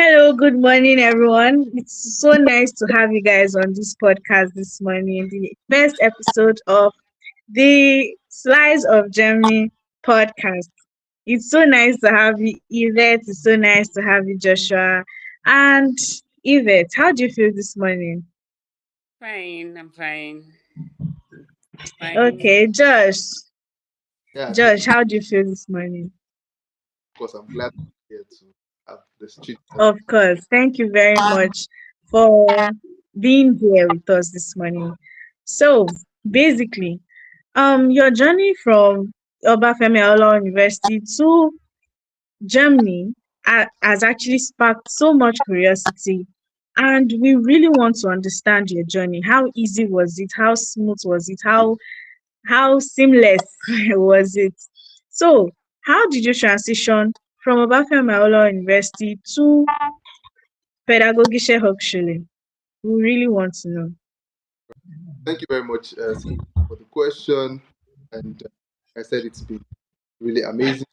Hello, good morning, everyone. It's so nice to have you guys on this podcast this morning, the first episode of the Slice of Germany podcast. It's so nice to have you, Yvette. It's so nice to have you, Joshua. And Yvette, how do you feel this morning? Fine, I'm fine. Fine. Okay, Josh. Yeah, Josh, how do you feel this morning? of course, I'm glad to be here to have this chit chat. Of course. Thank you very much for being here with us this morning. So, basically, your journey from Obafemi Awolowo University to Germany has actually sparked so much curiosity, and we really want to understand your journey. How easy was it? How smooth was it? How seamless was it? So, how did you transition from Obafemi Awolowo University to Pedagogische Hochschule? We really want to know. Thank you very much, for the question. And I said it's been really amazing.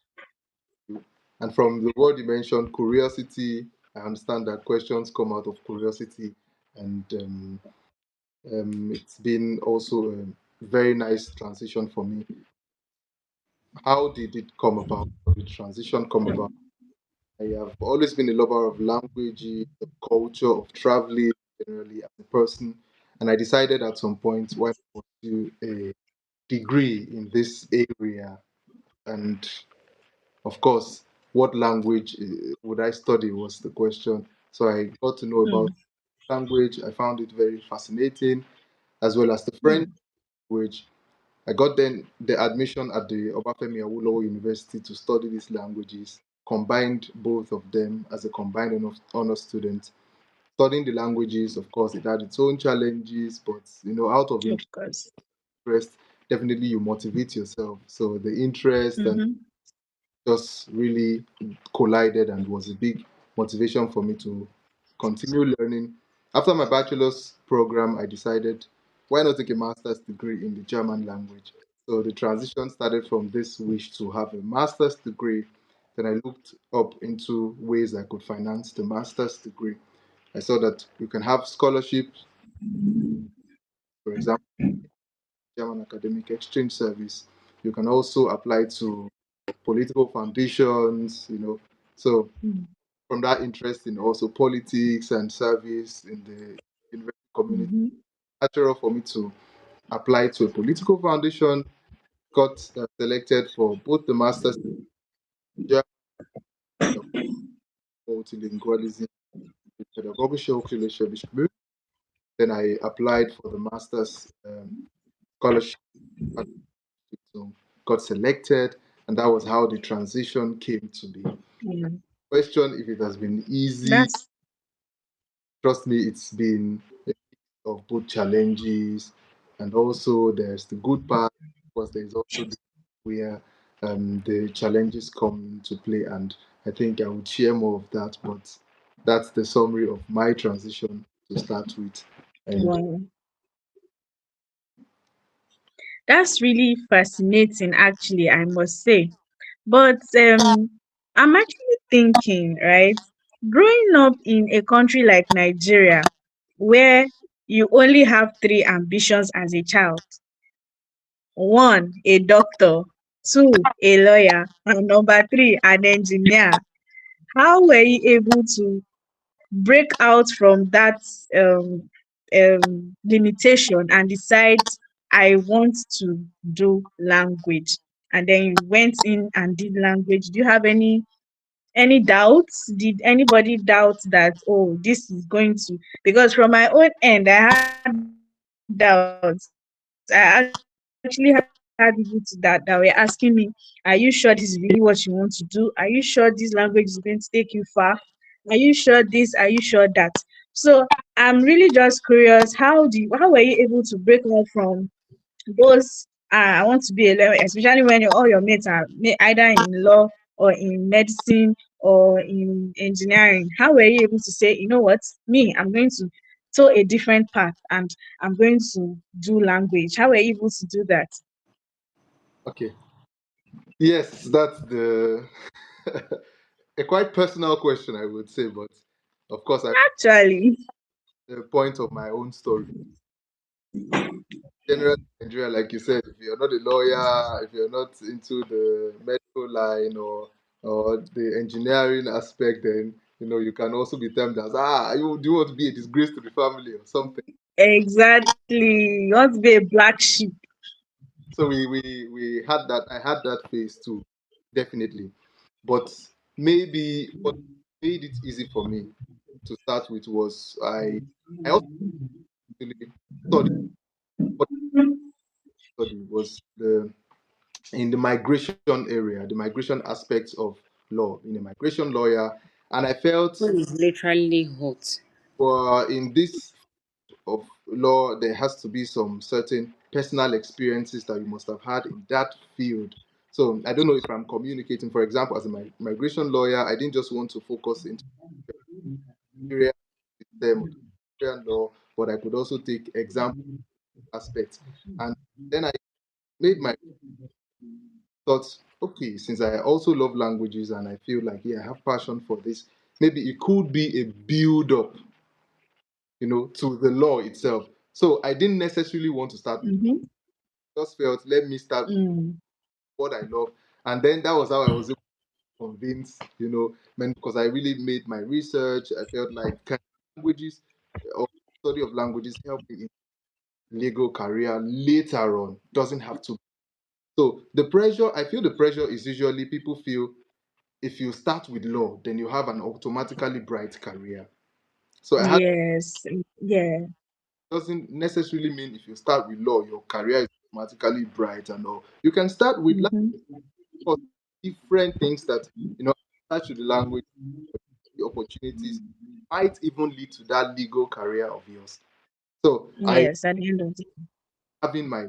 And from the word you mentioned, curiosity, I understand that questions come out of curiosity. And it's been also a very nice transition for me. How did it come about? How did the transition come about? I have always been a lover of languages, of culture, of traveling generally as a person. And I decided at some point why not pursue a degree in this area. And of course, what language would I study was the question. So I got to know about Mm, language. I found it very fascinating, as well as the French mm, language. I got then the admission at the Obafemi Awolowo University to study these languages, combined both of them as a combined honor student. Studying the languages, of course, it had its own challenges, but out of of course. interest, definitely you motivate yourself. So the interest and Mm-hmm. just really collided and was a big motivation for me to continue learning. After my bachelor's program, I decided why not take a master's degree in the German language. So the transition started from this wish to have a master's degree. Then I looked up into ways I could finance the master's degree. I saw that you can have scholarships, for example, German Academic Exchange Service. You can also apply to political foundations. So Mm, from that interest in also politics and service in the university community, mm-hmm. natural for me to apply to a political foundation. Got selected for both the master's in German and multilingualism with pedagogische Hochschule Schwäbisch Gmünd. Then I applied for the master's scholarship, so got selected, and that was how the transition came to be. Yeah. Question if it has been easy. That's Trust me, it's been of both challenges, and also there's the good part, because there's also the where the challenges come into play, and I think I would share more of that, but that's the summary of my transition to start with. And wow. That's really fascinating, actually, I must say. But I'm actually thinking, right? Growing up in a country like Nigeria, where you only have three ambitions as a child: one, a doctor; two, a lawyer; and number three, an engineer. How were you able to break out from that limitation and decide I want to do language, and then you went in and did language? Do you have any doubts? Did anybody doubt that, oh, this is going to, because from my own end I had doubts. I actually had people to that were asking me, are you sure this is really what you want to do? Are you sure this language is going to take you far? Are you sure this? Are you sure that? So I'm really just curious, how were you able to break out from those I want to be a lawyer, especially when all your mates are either in law or in medicine or in engineering? How were you able to say, you know what, me, I'm going to toe a different path and I'm going to do language? How were you able to do that? okay, yes, that's the a quite personal question, I would say, but Of course, I Actually, the point of my own story. General Nigeria, like you said, if you're not a lawyer, if you're not into the medical line or the engineering aspect, then you can also be termed as you do you want to be a disgrace to the family or something. exactly. You want to be a black sheep. So we had that. I had that phase too, definitely. But maybe what made it easy for me to start with was I also really studied what I studied was the in the migration area, the migration aspects of law, in a migration lawyer, and I felt Phone is literally hot. in this of law there has to be some certain personal experiences that you must have had in that field. So I don't know if I'm communicating. For example, as a migration lawyer, I didn't just want to focus into Nigerian system or Nigerian law, but I could also take example aspects. And then I made my thoughts, okay, since I also love languages and I feel like, yeah, I have passion for this, maybe it could be a build up, to the law itself. So I didn't necessarily want to start with law. Mm-hmm. Just felt, let me start with Mm. what I love. And then that was how I was able to convince, because I really made my research. I felt like languages or study of languages help me in legal career later on. Doesn't have to. So I feel the pressure is usually people feel if you start with law, then you have an automatically bright career. So I had Yes. Yeah. doesn't necessarily mean if you start with law, your career is automatically bright and all. You can start with Mm-hmm. different things that attach to the language, the opportunities might even lead to that legal career of yours. So I Yes. At the end of the having my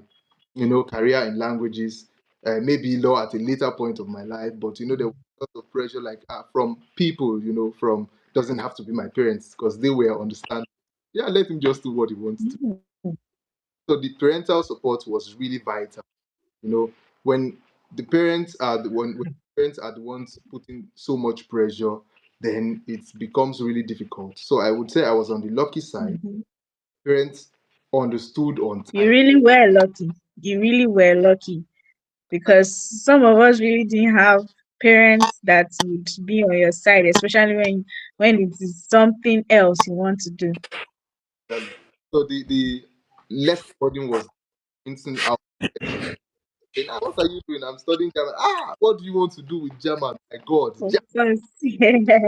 career in languages, maybe law at a later point of my life, but there was a lot of pressure like from people, from doesn't have to be my parents because they were understanding. Yeah, let him just do what he wants to. Mhm. So the parental support was really vital. You know, when the parents are when the parents are the ones putting so much pressure, then it becomes really difficult. So I would say I was on the lucky side. Mhm. Parents understood on You time. really were lucky. You really were lucky because some of us really didn't have parents that would be on your side, especially when it is something else you want to do. So the less burden was instant out. Saying, what are you doing? I'm studying German. What do you want to do with German? My God. Of course. Yeah.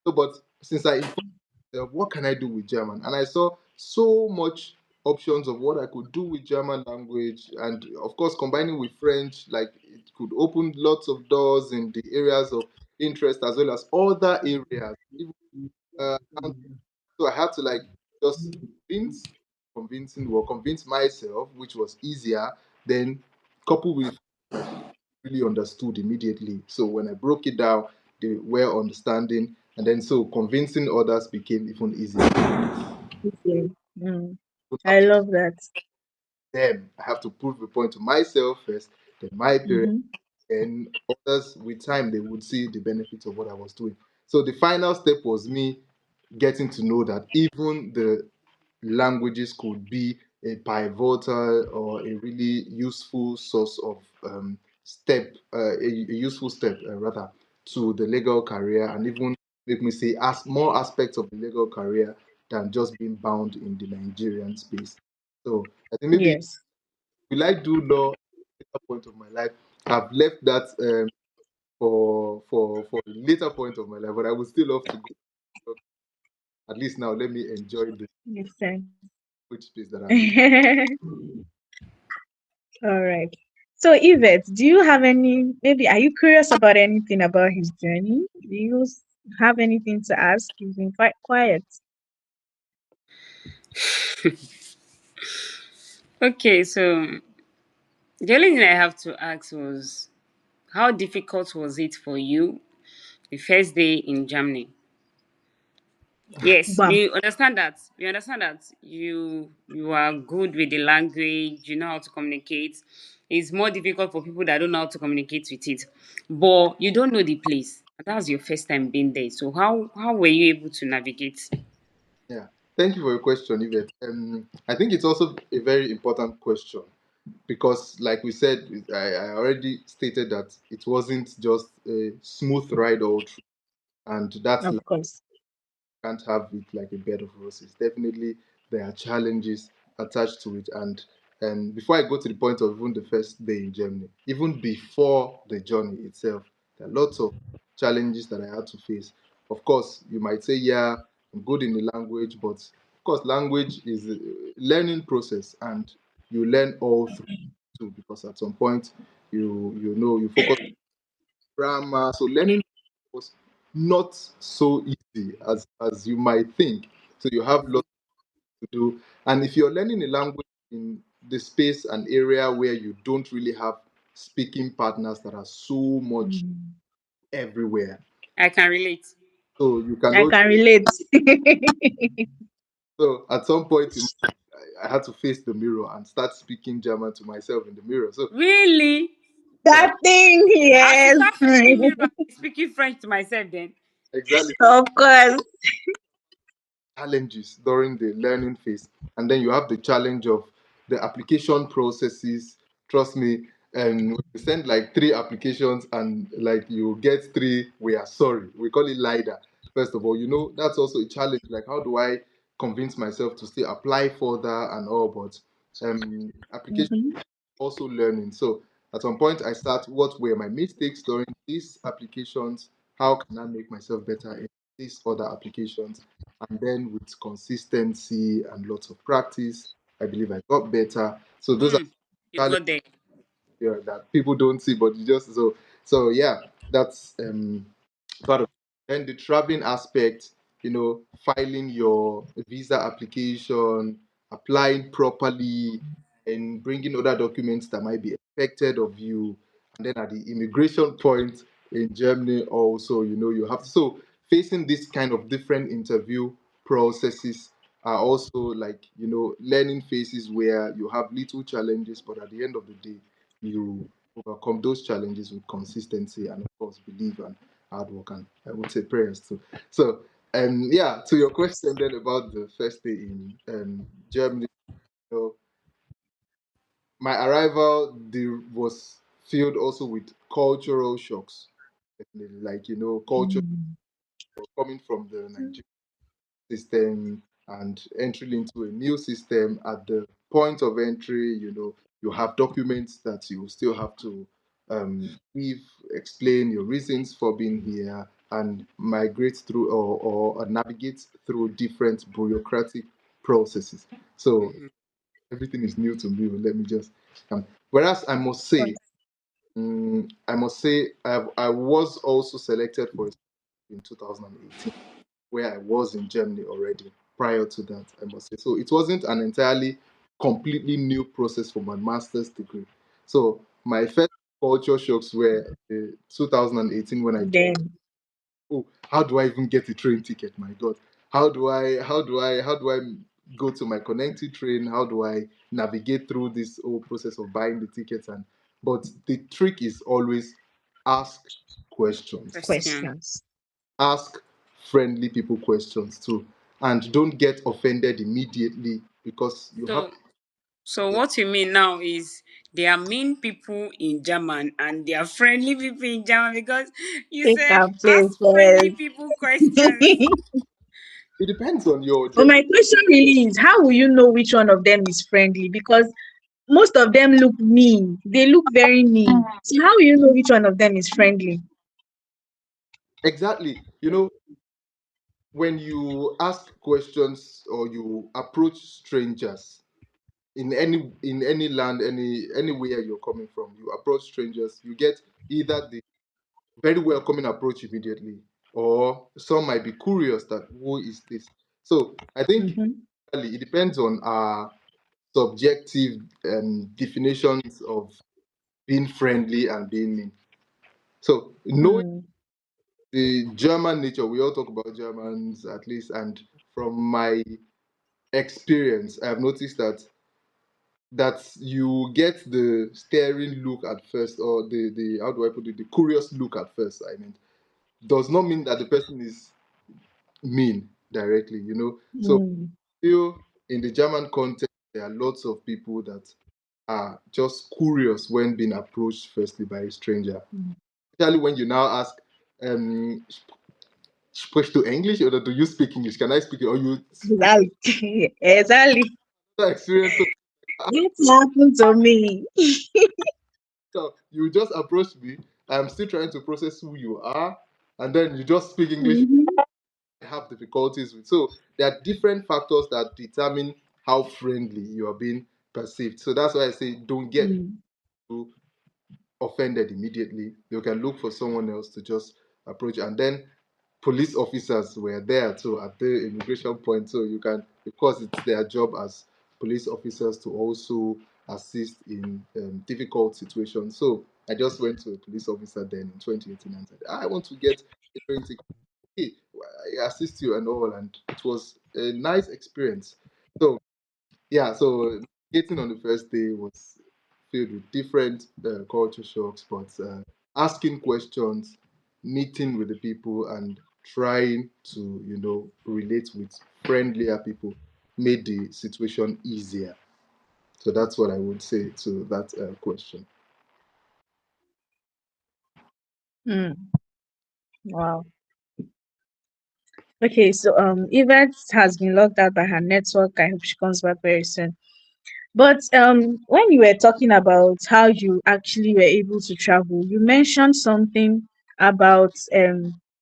So, but since I informed myself, what can I do with German? And I saw so much options of what I could do with German language, and of course, combining with French, like it could open lots of doors in the areas of interest as well as other areas. Even, uh, so I had to like just convince myself, which was easier. Then couple with really understood immediately. So when I broke it down, they were understanding, and then so convincing others became even easier. Yeah. Mm. Don't have I to love that. them. I have to prove the point to myself first, then my parents, Hmm. and others. With time, they would see the benefits of what I was doing. So the final step was me getting to know that even the languages could be a pivotal or a really useful source of a useful step rather to the legal career, and even make me say as more aspects of the legal career than just being bound in the Nigerian space. So I think maybe Yes. will I do law at a point of my life? I've left that for a later point of my life, but I would still love to go. At least now, let me enjoy the Makes sense. which space that I'm in. All right. So, Yvette, do you have maybe are you curious about anything about his journey? Do you have anything to ask? You've been quite quiet. Okay, so the only thing I have to ask was how difficult was it for you the first day in Germany? Yes, Bam. we understand that. We understand that you are good with the language, you know how to communicate. It's more difficult for people that don't know how to communicate with it. But you don't know the place. That was your first time being there. So how were you able to navigate? Yeah. Thank you for your question, Yvette. I think it's also a very important question because, like we said, I already stated that it wasn't just a smooth ride all through, and that's Of course. can't have it like a bed of roses. Definitely, there are challenges attached to it. And before I go to the point of even the first day in Germany, even before the journey itself, there are lots of challenges that I had to face. Of course, you might say, yeah, I'm good in the language, but of course, language is a learning process, and you learn all through too, because at some point, you focus grammar. So learning was not so easy as you might think. So you have lots to do. And if you're learning a language in the space and area where you don't really have speaking partners that are so much Mm. everywhere, I can relate. so you can I also can relate. so at some point I had to face the mirror and start speaking German to myself in the mirror. So Really? yeah, That thing, I should yes. start facing mirror and be speaking French to myself then. exactly. Of course. Challenges during the learning phase, and then you have the challenge of the application processes. Trust me, and we send like three applications and like you get three we are sorry, we call it LIDA. First of all, that's also a challenge, like how do I convince myself to still apply further and all, but application Mhm. also learning. So at some point, I start what were my mistakes during these applications? How can I make myself better in these other applications? And then with consistency and lots of practice, I believe I got better. So those are Hmm. You challenges got there. that people don't see, but you just so yeah, that's part of then the traveling aspect, filing your visa application, applying properly, and bringing other documents that might be expected of you. And then at the immigration point in Germany, also, you have to. So facing this kind of different interview processes are also like, learning phases where you have little challenges, but at the end of the day, you overcome those challenges with consistency and, of course, belief and hard work, and I would say prayers too. So, yeah, to your question then about the first day in Germany, you know, my arrival was filled also with cultural shocks. Definitely, like, culture Mm. coming from the Nigerian system and entering into a new system. At the point of entry, you have documents that you still have to give, explain your reasons for being here, and migrate through or navigate through different bureaucratic processes. So Mhm. everything is new to me. Let me just whereas I must say I was also selected for a in 2018 where I was in Germany already prior to that, I must say. So it wasn't an entirely completely new process for my master's degree. So my first culture shocks were 2018 when I joined. Then Oh, how do I even get a train ticket? My God, how do I go to my connecting train? How do I navigate through this whole process of buying the tickets? And but the trick is always ask questions, Question. questions. ask friendly people questions too, and don't get offended immediately because you have So so what you mean now is there are mean people in German and there are friendly people in German because you Take said our place ask friendly first. people questions. it depends on your But German. my question really is, how will you know which one of them is friendly? Because most of them look mean. They look very mean. So how will you know which one of them is friendly? Exactly, when you ask questions or you approach strangers in any land, anywhere you're coming from, you approach strangers, you get either the very welcoming approach immediately, or some might be curious that who is this. So I think Mm-hmm. really it depends on our subjective definitions of being friendly and being mean. So knowing Mm. the German nature, we all talk about Germans at least, and from my experience, I have noticed that you get the staring look at first, or the how do I put it, the curious look at first. I mean, does not mean that the person is mean directly, you know. So Mm. feel in the German context, there are lots of people that are just curious when being approached firstly by a stranger. Mm. Especially when you now ask, sprichst du English or do you speak English? Can I speak it? Or you Exactly. Exactly. experience so, It happened to me. so you just approach me. I'm still trying to process who you are, and then you just speak English. Mhm. I have difficulties with. So there are different factors that determine how friendly you are being perceived. So that's why I say don't get Mm. too offended immediately. You can look for someone else to just approach. And then police officers were there too at the immigration point. So you can, of course, it's their job as police officers to also assist in difficult situations. So I just went to a police officer then in 2018 and said, I want to get a train ticket. Hey, I assist you and all. And it was a nice experience. So yeah, so getting on the first day was filled with different culture shocks, but asking questions, meeting with the people, and trying to, relate with friendlier people made the situation easier. So that's what I would say to that question. Mm. Wow. Okay, so Yvette has been locked out by her network. I hope she comes back very soon. But when you were talking about how you actually were able to travel, you mentioned something about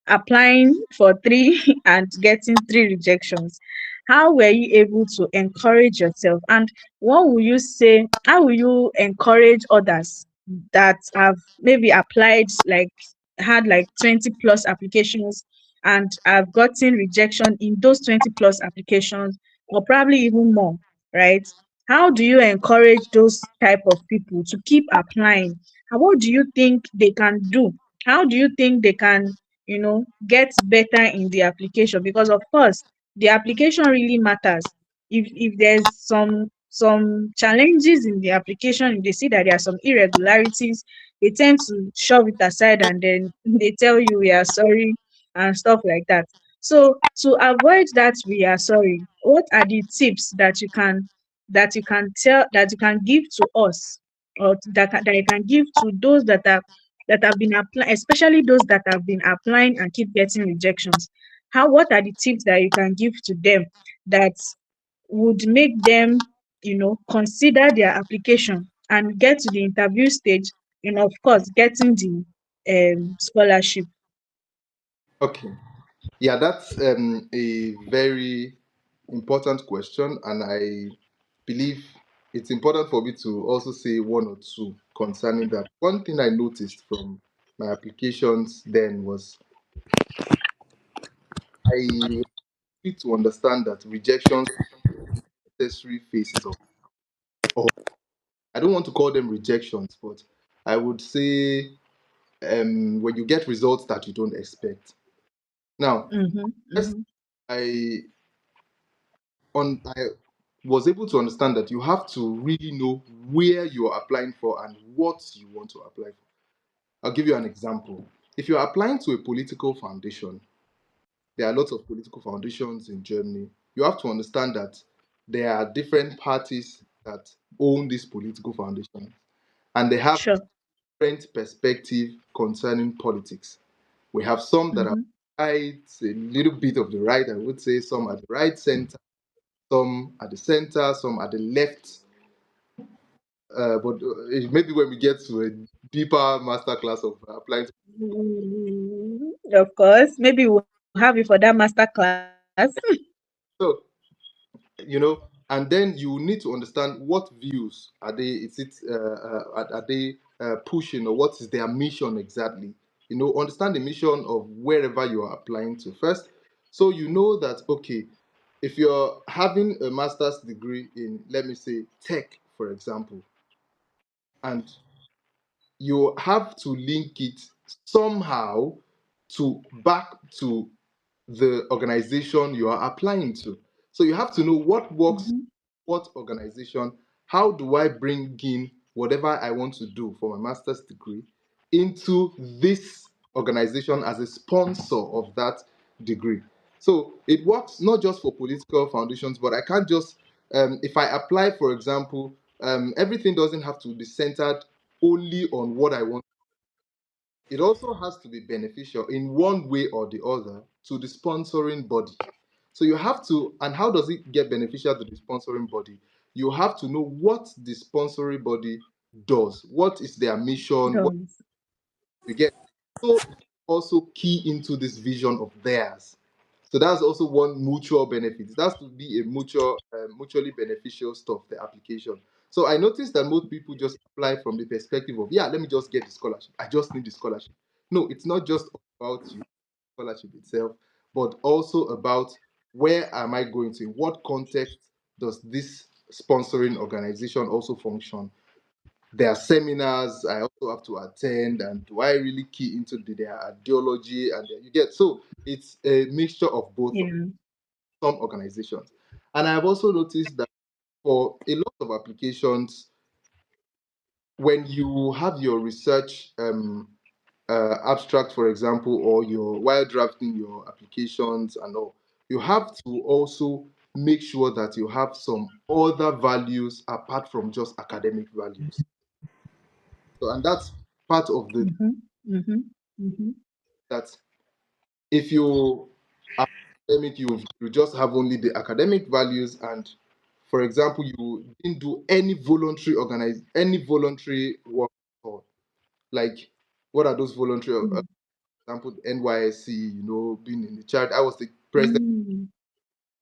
applying for three and getting three rejections. How were you able to encourage yourself? And what will you say? How will you encourage others that have maybe applied, like had like 20 plus applications and have gotten rejection in those 20 plus applications, or probably even more, right? How do you encourage those type of people to keep applying? And what do you think they can do? How do you think they can, get better in the application? Because of course, the application really matters. If there's some challenges in the application, if they see that there are some irregularities, they tend to shove it aside and then they tell you we are sorry and stuff like that. So to avoid that we are sorry, what are the tips that you can give to us, or that you can give to those that have been applying, especially those that have been applying and keep getting rejections? What are the tips that you can give to them that would make them, consider their application and get to the interview stage, and of course getting the scholarship? Okay. Yeah, that's a very important question, and I believe it's important for me to also say one or two concerning that. One thing I noticed from my applications then was I need to understand that rejections are necessary phases of, I don't want to call them rejections, but I would say when you get results that you don't expect. Now, Mm-hmm, first, mm-hmm, I I was able to understand that you have to really know where you are applying for and what you want to apply for. I'll give you an example. If you are applying to a political foundation, there are lots of political foundations in Germany. You have to understand that there are different parties that own this political foundation, and they have sure. different perspective concerning politics. We have some that are Mm-hmm. right, a little bit of the right, I would say, some at the right center, some at the center, some at the left. But maybe when we get to a deeper masterclass of applying, Of course, maybe we'll have it for that master class. so and then you need to understand what views are they. Is it are they pushing, or what is their mission exactly? Understand the mission of wherever you are applying to first, so you know that okay, if you're having a master's degree in, let me say, tech, for example, and you have to link it somehow to back to the organization you are applying to. So you have to know what works, Mhm, what organization, how do I bring in whatever I want to do for my master's degree into this organization as a sponsor of that degree. So it works not just for political foundations, but I can't just, if I apply, for example, everything doesn't have to be centered only on what I want. It also has to be beneficial in one way or the other to the sponsoring body. So you have to, and how does it get beneficial to the sponsoring body? You have to know what the sponsoring body does. What is their mission? What Does. you get? So also key into this vision of theirs. So that's also one mutual benefit. It has to be a mutually beneficial stuff, the application. So I noticed that most people just apply from the perspective of, yeah, let me just get the scholarship. I just need the scholarship. No, it's not just about you, scholarship itself, but also about where am I going to? In what context does this sponsoring organization also function? There are seminars I also have to attend, and do I really key into their ideology? And you get, so it's a mixture of both of Yeah. some organizations. And I've also noticed that for a lot of applications, when you have your research abstract, for example, or your while drafting your applications and all, you have to also make sure that you have some other values apart from just academic values. So, and that's part of the Mm-hmm. Mm-hmm. Mm-hmm. that if you are academic, you just have only the academic values, and for example, you didn't do any voluntary work at all. Like, what are those voluntary? Example, NYSC, being in the charge. I was the president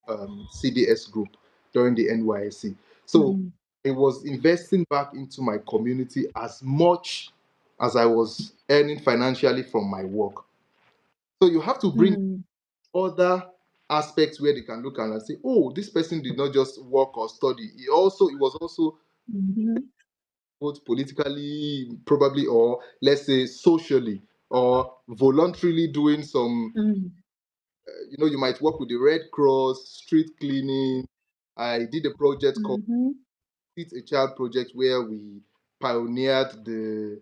Mm-hmm. CDS group during the NYSC. So Mm-hmm. it was investing back into my community as much as I was earning financially from my work. So you have to bring Mm-hmm. other aspects where they can look and say, oh, this person did not just work or study. He was also Mm-hmm. both politically, probably, or let's say socially, or voluntarily doing some. You might work with the Red Cross, street cleaning. I did a project called Mm-hmm. Teach a Child project where we pioneered the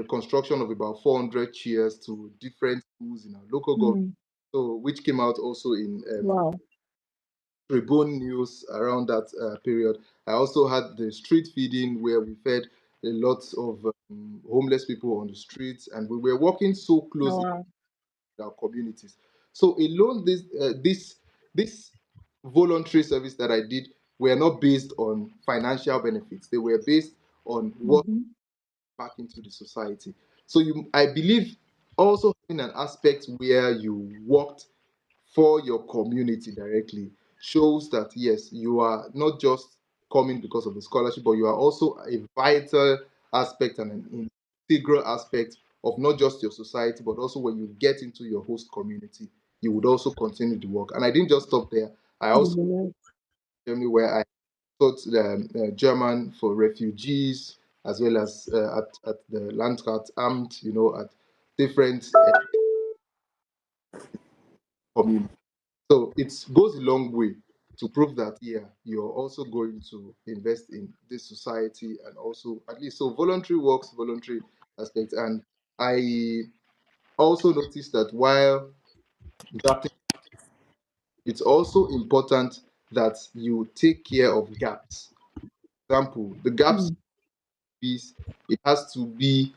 construction of about 400 chairs to different schools in our local government. Mm-hmm. So, which came out also in Wow. Tribune News around that period. I also had the street feeding where we fed a lot of homeless people on the streets, and we were working so Oh, closely wow. with our communities. So alone, this voluntary service that I did were not based on financial benefits. They were based on what Mm-hmm. back into the society. So I believe also in an aspect where you worked for your community directly shows that yes, you are not just coming because of the scholarship, but you are also a vital aspect and an integral aspect of not just your society, but also when you get into your host community, you would also continue the work. And I didn't just stop there. I also Yeah. Germany where I taught German for refugees as well as at the Landrat Amt, at different communities. So it goes a long way to prove that, yeah, you're also going to invest in this society and also at least so voluntary works, voluntary aspects. And I also noticed that while drafting, it's also important that you take care of gaps. For example, the gaps Mm. piece, it has to be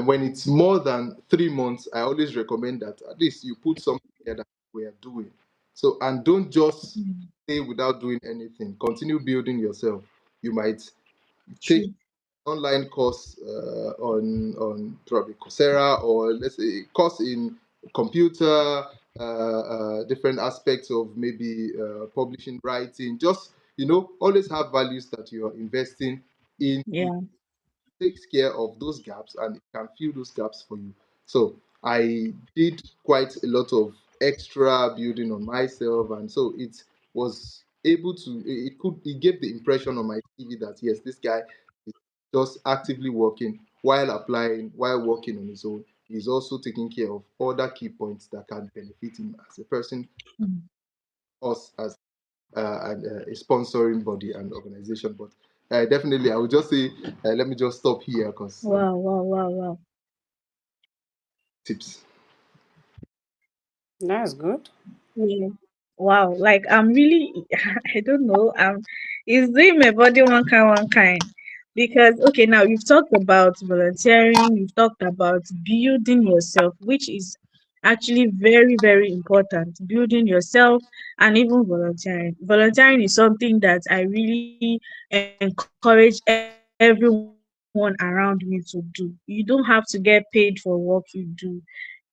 when it's more than 3 months. I always recommend that at least you put something together we are doing. So and don't just Mm. stay without doing anything. Continue building yourself. You might take True. online course on probably Coursera, or let's say course in computer, different aspects of maybe publishing, writing. Just always have values that you are investing into Yeah. takes care of those gaps and it can fill those gaps for you. So I did quite a lot of extra building on myself, and so it was able to it gave the impression on my CV that yes, this guy is just actively working while applying, while working on his own. He's also taking care of other key points that can benefit him as a person, Mm. us as a sponsoring body and organization. But definitely, I would just say, let me just stop here because Wow. Wow. Wow. Wow. tips. That's good. Yeah. Wow. Like I'm really I don't know. It's doing my body one kind. Because okay, now you've talked about volunteering, you've talked about building yourself, which is actually very, very important. Building yourself and even volunteering. Volunteering is something that I really encourage everyone around me to do. You don't have to get paid for work you do.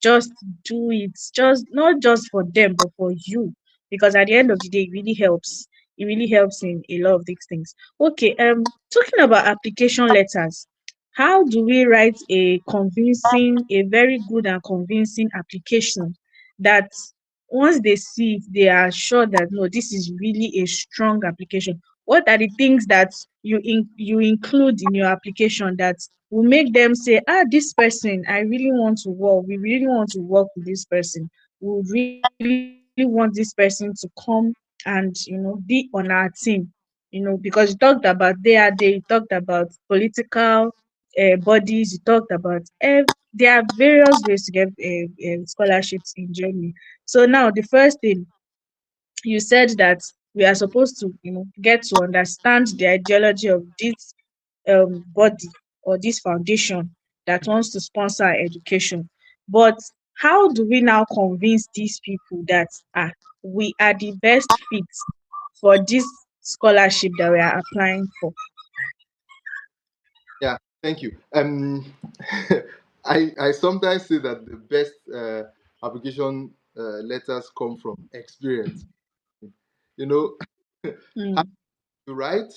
Just do it. Just not just for them, but for you. Because at the end of the day, it really helps in a lot of these things. Okay, talking about application letters, how do we write a very good and convincing application that once they see it, they are sure that no, this is really a strong application? What are the things that you include in your application that will make them say, ah, this person, I really want to work. We really want to work with this person. We would really want this person to come and be on our team. Because you talked about they you talked about political bodies, you talked about there are various ways to get scholarships in Germany. So now the first thing you said that we are supposed to get to understand the ideology of this body or this foundation that wants to sponsor our education. But how do we now convince these people that we are the best fit for this scholarship that we are applying for? Yeah, thank you. I sometimes say that the best application letters come from experience. You know, how Mm, you write,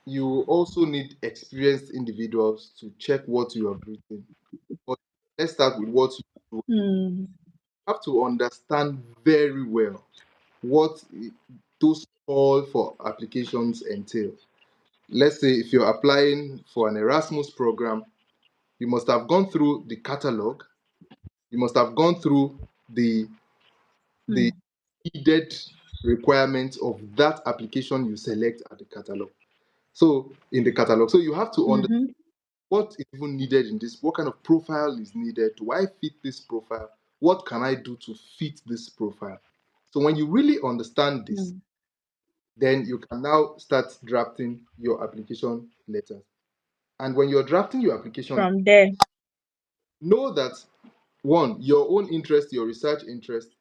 you also need experienced individuals to check what you have written. But let's start with what you do. mm, You have to understand very well what those call for applications entail. Let's say if you're applying for an Erasmus program, you must have gone through the catalog, you must have gone through the the mm, needed requirements of that application you select at the catalog. So in the catalog, so you have to understand mm-hmm, what is even needed in this, what kind of profile is needed, do I fit this profile, what can I do to fit this profile. So when you really understand this, mm. then you can now start drafting your application letters. And when you're drafting your application, From there. know that one, your own interest, your research interest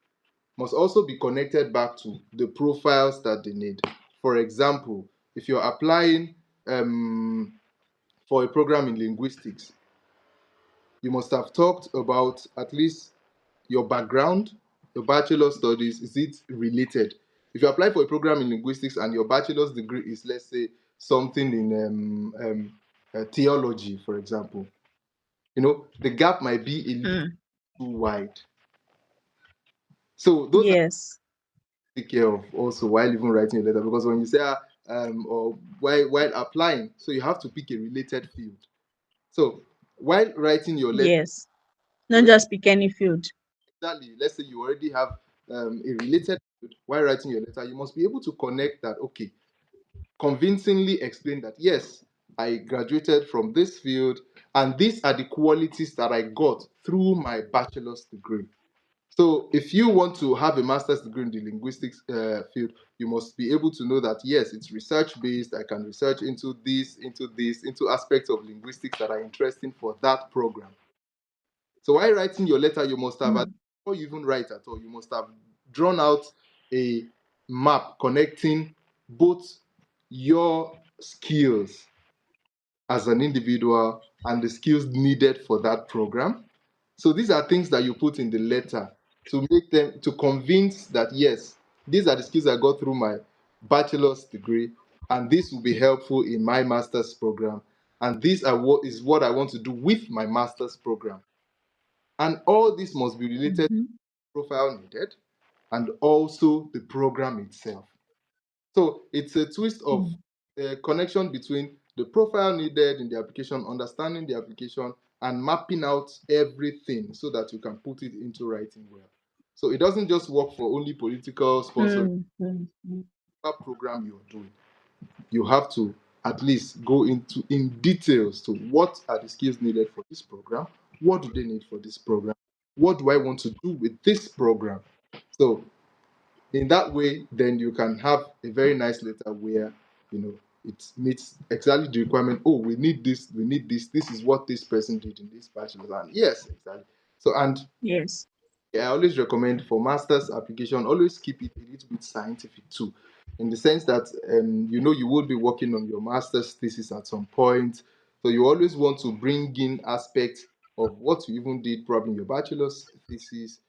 must also be connected back to the profiles that they need. For example, if you're applying for a program in linguistics, you must have talked about at least your background, your bachelor studies. Is it related? If you apply for a program in linguistics and your bachelor's degree is, let's say, something in theology, for example, the gap might be a little Mm, too wide. So those are yes. to take care of also while even writing a letter, because when you say or while applying, so you have to pick a related field. So while writing your letter, Yes. you Not just pick any field. exactly, let's say you already have a related field. While writing your letter, you must be able to connect that. Okay, convincingly explain that yes, I graduated from this field, and these are the qualities that I got through my bachelor's degree. So, if you want to have a master's degree in the linguistics field, you must be able to know that yes, it's research based. I can research into this, into aspects of linguistics that are interesting for that program. So, while writing your letter, you must have, Mm, before you even write at all, you must have drawn out a map connecting both your skills as an individual and the skills needed for that program. So these are things that you put in the letter to make them to convince that yes, these are the skills I got through my bachelor's degree, and this will be helpful in my master's program. And this are what is what I want to do with my master's program. And all this must be related to mm-hmm, the profile needed and also the program itself. So it's a twist of mm, the connection between the profile needed in the application, understanding the application, and mapping out everything so that you can put it into writing well. So it doesn't just work for only political sponsorship mm, mm, mm. program you're doing. You have to at least go into in details to what are the skills needed for this program, What do they need for this program? What do I want to do with this program? So in that way, then you can have a very nice letter where you know it meets exactly the requirement. Oh, we need this, we need this. This is what this person did in this bachelor's, and yes, exactly. So and Yes. yeah, I always recommend for master's application, always keep it a little bit scientific too, in the sense that you will be working on your master's thesis at some point. So you always want to bring in aspects of what you even did probably in your bachelor's thesis,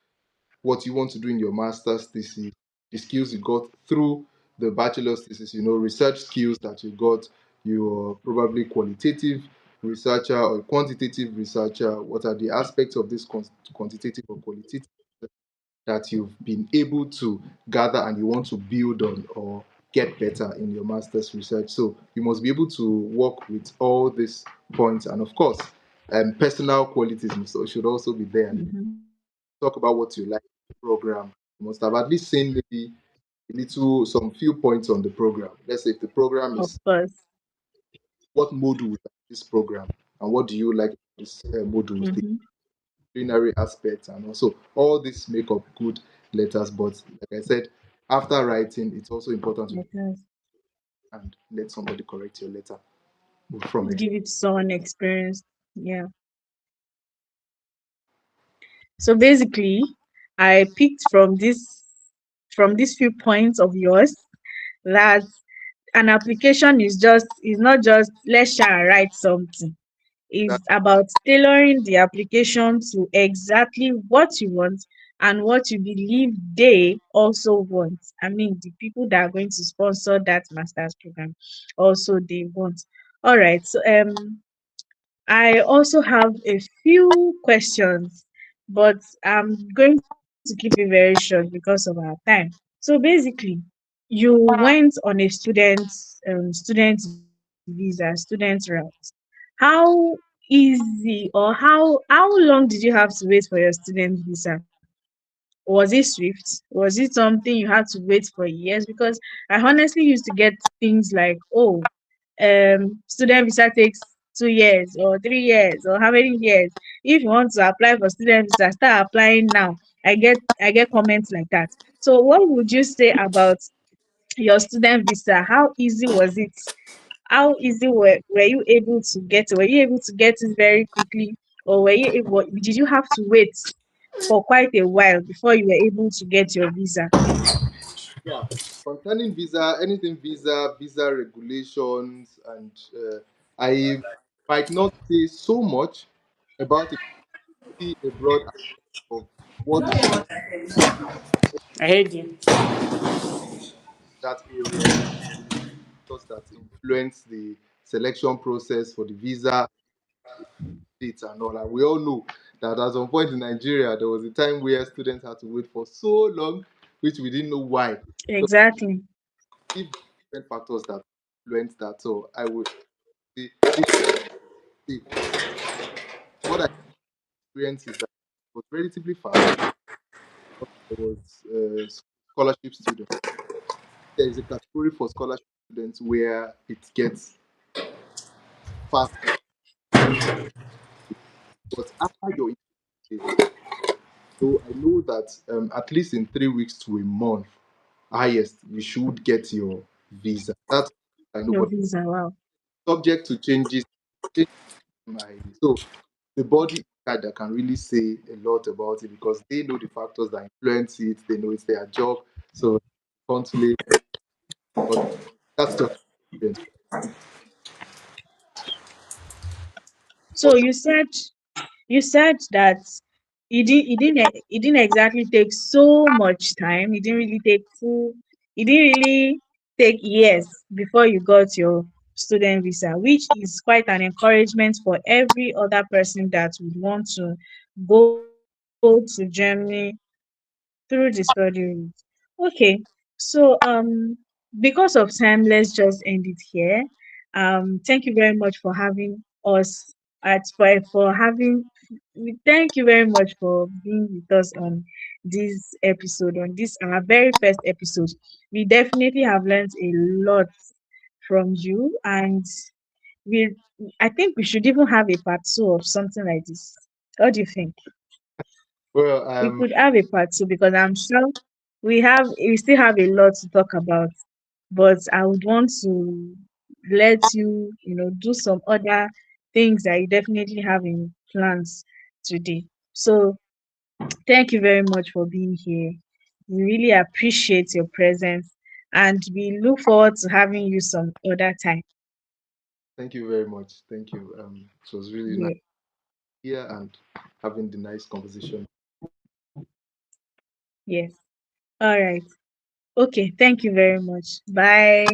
what you want to do in your master's thesis, the skills you got through the bachelor's thesis, research skills that you got, you're probably qualitative researcher or quantitative researcher. What are the aspects of this quantitative or qualitative that you've been able to gather and you want to build on or get better in your master's research? So you must be able to work with all these points, and of course, personal qualities should also be there. Mm-hmm. Talk about what you like in the program. You must have at least seen maybe some few points on the program. Let's say if the program Of is course. what module is this program, and what do you like this module, the Mm-hmm. disciplinary aspects, and also all this make up good letters. But like I said, after writing, it's also important to Because and let somebody correct your letter from give it someone experience. Yeah. So basically, I picked from these few points of yours that an application is not just let's shall write something. that. It's about tailoring the application to exactly what you want and what you believe they also want. I mean, the people that are going to sponsor that master's program also they want. All right. So I also have a few questions, but I'm going to keep it very short because of our time. So basically, you went on a student visa, student route. How easy or how long did you have to wait for your student visa? Was it swift? Was it something you had to wait for years? Because I honestly used to get things like, oh, student visa takes 2 years or 3 years or how many years. If you want to apply for student visa, start applying now. I get comments like that. So what would you say about your student visa? How easy was it? How easy were you able to get it? Were you able to get it very quickly, or did you have to wait for quite a while before you were able to get your visa? Yeah, concerning visa, anything visa regulations, and I might not say so much about it. See a broad aspect of what I heard you. that area does that influence the selection process for the visa dates and all. And we all know that at some point in Nigeria, there was a time where students had to wait for so long, which we didn't know why. So Exactly. if different factors that influence that, so I would say if the, what I experienced is that it was relatively fast. There was scholarship students. There is a category for scholarship students where it gets fast, but after your intake, so I know that at least in 3 weeks to a month, highest, you should get your visa. That's I know, Your but visa, wow. subject to changes. changes so the body that can really say a lot about it because they know the factors that influence it. They know it's their job. So constantly, but that's just experience. So But you said that it didn't exactly take so much time. It didn't really take years before you got your student visa, which is quite an encouragement for every other person that would want to go to Germany through the study route. Okay, so because of time, let's just end it here. Thank you very much for having us for having thank you very much for being with us on this episode, on this our very first episode. We definitely have learned a lot from you, and we I think we should even have a part two of something like this. What do you think? Well, We could have a part two because I'm sure we still have a lot to talk about. But I would want to let you, do some other things that you definitely have in plans today. So thank you very much for being here. We really appreciate your presence and we look forward to having you some other time. thank you very much. Thank you. It was really nice Yeah. here and having the nice conversation. Yes. All right. Okay. Thank you very much. Bye.